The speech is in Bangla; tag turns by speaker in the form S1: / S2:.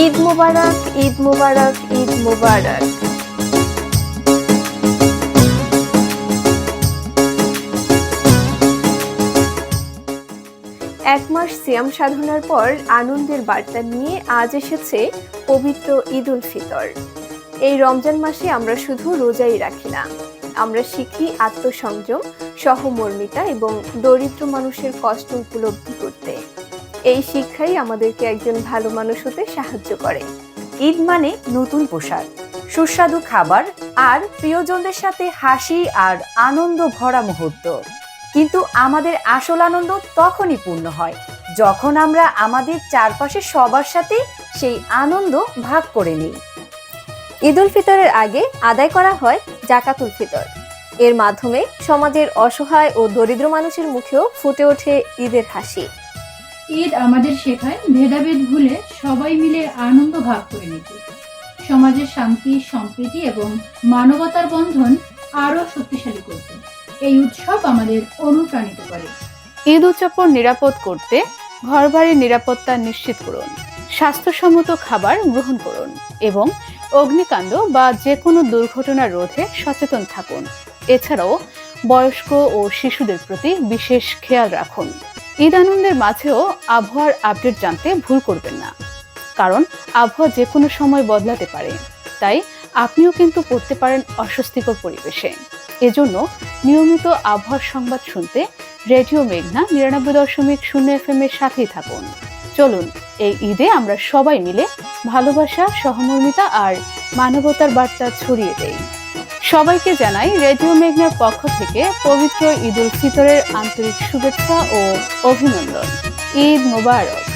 S1: ঈদ মোবারক, ঈদ মোবারক, ঈদ মোবারক। এক মাস সিয়াম সাধনার পর আনন্দের বার্তা নিয়ে আজ এসেছে পবিত্র ঈদ উল ফিতর। এই রমজান মাসে আমরা শুধু রোজাই রাখি না, আমরা শিখি আত্মসংযম, সহমর্মিতা এবং দরিদ্র মানুষের কষ্ট উপলব্ধি করতে। এই শিক্ষাই আমাদেরকে একজন ভালো মানুষ হতে সাহায্য করে।
S2: ঈদ মানে নতুন পোশাক, সুস্বাদু খাবার আর প্রিয়জনদের সাথে হাসি আর আনন্দ ভরা মুহূর্ত। কিন্তু আমাদের আসল আনন্দ তখনই পূর্ণ হয় যখন আমরা আমাদের চারপাশে সবার সাথে সেই আনন্দ ভাগ করে নিই।
S1: ঈদ উল ফিতরের আগে আদায় করা হয় জাকাতুল ফিতর। এর মাধ্যমে সমাজের অসহায় ও দরিদ্র মানুষের মুখেও ফুটে ওঠে ঈদের হাসি।
S3: ঈদ আমাদের শেখায় ভেদাভেদ ভুলে সবাই মিলে আনন্দ ভাগ করে নিতে, সমাজের শান্তি, সম্প্রীতি এবং মানবতার বন্ধন আরো শক্তিশালী করতে এই উৎসব আমাদের অনুপ্রাণিত করে।
S4: ঈদ উদযাপন নিরাপদ করতে ঘরবাড়ির নিরাপত্তা নিশ্চিত করুন, স্বাস্থ্যসম্মত খাবার গ্রহণ করুন এবং অগ্নিকাণ্ড বা যে কোনো দুর্ঘটনা রোধে সচেতন থাকুন। এছাড়াও বয়স্ক ও শিশুদের প্রতি বিশেষ খেয়াল রাখুন। ঈদ আনন্দের মাঝেও আবহাওয়ার আপডেট জানতে ভুল করবেন না, কারণ আবহাওয়া যে কোনো সময় বদলাতে পারে, তাই আপনিও কিন্তু পড়তে পারেন অস্বস্তিকর পরিবেশে। এজন্য নিয়মিত আবহাওয়ার সংবাদ শুনতে রেডিও মেঘনা ৯৯.০ FM এর সাথেই থাকুন। চলুন এই ঈদে আমরা সবাই মিলে ভালোবাসা, সহমর্মিতা আর মানবতার বার্তা ছড়িয়ে দেই। সবাইকে জানাই রেডিও মেঘনার পক্ষ থেকে পবিত্র ঈদ উল ফিতরের আন্তরিক শুভেচ্ছা ও অভিনন্দন। ঈদ মোবারক।